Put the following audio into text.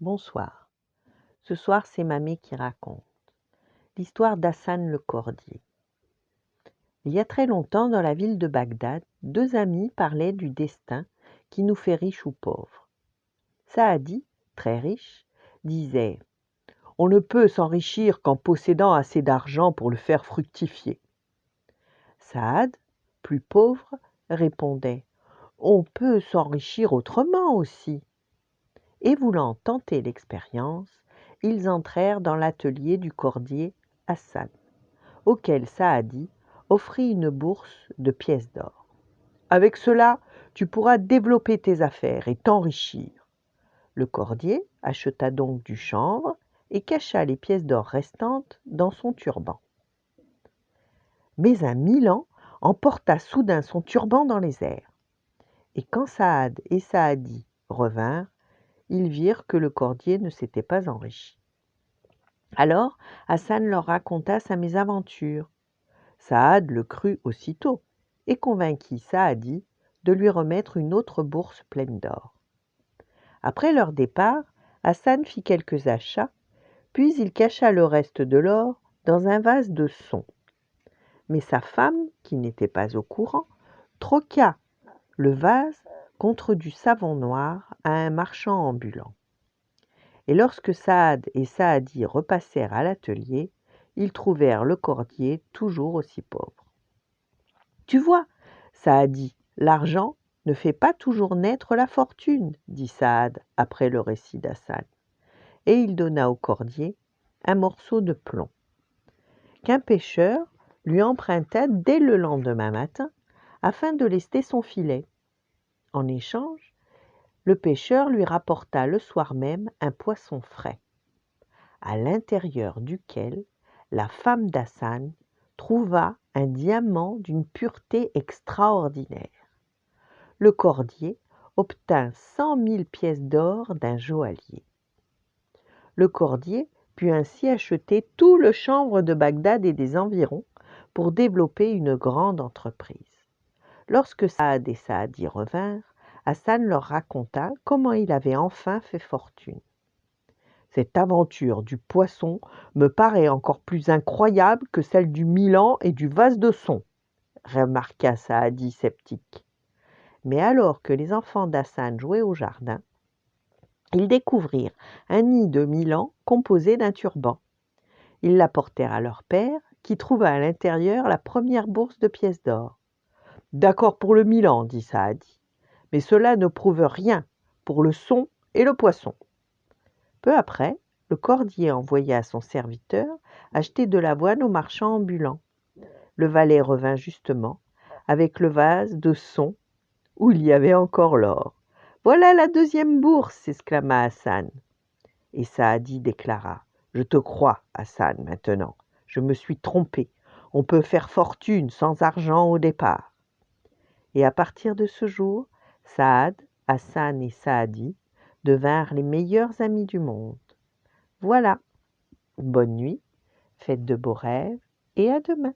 Bonsoir. Ce soir, c'est Mamie qui raconte l'histoire d'Hassan le cordier. Il y a très longtemps, dans la ville de Bagdad, deux amis parlaient du destin qui nous fait riches ou pauvres. Saadi, très riche, disait « On ne peut s'enrichir qu'en possédant assez d'argent pour le faire fructifier. » Saad, plus pauvre, répondait « On peut s'enrichir autrement aussi. » Et voulant tenter l'expérience, ils entrèrent dans l'atelier du cordier Hassan, auquel Saadi offrit une bourse de pièces d'or. « Avec cela, tu pourras développer tes affaires et t'enrichir. » Le cordier acheta donc du chanvre et cacha les pièces d'or restantes dans son turban. Mais un milan emporta soudain son turban dans les airs. Et quand Saad et Saadi revinrent, ils virent que le cordier ne s'était pas enrichi. Alors Hassan leur raconta sa mésaventure. Saad le crut aussitôt et convainquit Saadi de lui remettre une autre bourse pleine d'or. Après leur départ, Hassan fit quelques achats, puis il cacha le reste de l'or dans un vase de son. Mais sa femme, qui n'était pas au courant, troqua le vase contre du savon noir à un marchand ambulant. Et lorsque Saad et Saadi repassèrent à l'atelier, ils trouvèrent le cordier toujours aussi pauvre. « Tu vois, Saadi, l'argent ne fait pas toujours naître la fortune, » dit Saad après le récit d'Hassan. Et il donna au cordier un morceau de plomb, qu'un pêcheur lui emprunta dès le lendemain matin afin de lester son filet. En échange, le pêcheur lui rapporta le soir même un poisson frais, à l'intérieur duquel la femme d'Hassan trouva un diamant d'une pureté extraordinaire. Le cordier obtint 100 000 pièces d'or d'un joaillier. Le cordier put ainsi acheter tout le chanvre de Bagdad et des environs pour développer une grande entreprise. Lorsque Saad et Saadi revinrent, Hassan leur raconta comment il avait enfin fait fortune. « Cette aventure du poisson me paraît encore plus incroyable que celle du milan et du vase de son, » remarqua Saadi sceptique. Mais alors que les enfants d'Hassan jouaient au jardin, ils découvrirent un nid de milan composé d'un turban. Ils l'apportèrent à leur père, qui trouva à l'intérieur la première bourse de pièces d'or. « D'accord pour le milan, » dit Saadi, « mais cela ne prouve rien pour le son et le poisson. » Peu après, le cordier envoya son serviteur acheter de l'avoine au marchand ambulant. Le valet revint justement avec le vase de son où il y avait encore l'or. « Voilà la deuxième bourse !» s'exclama Hassan. Et Saadi déclara : « Je te crois, Hassan, maintenant. Je me suis trompé. On peut faire fortune sans argent au départ. » Et à partir de ce jour, Saad, Hassan et Saadi devinrent les meilleurs amis du monde. Voilà. Bonne nuit, faites de beaux rêves et à demain.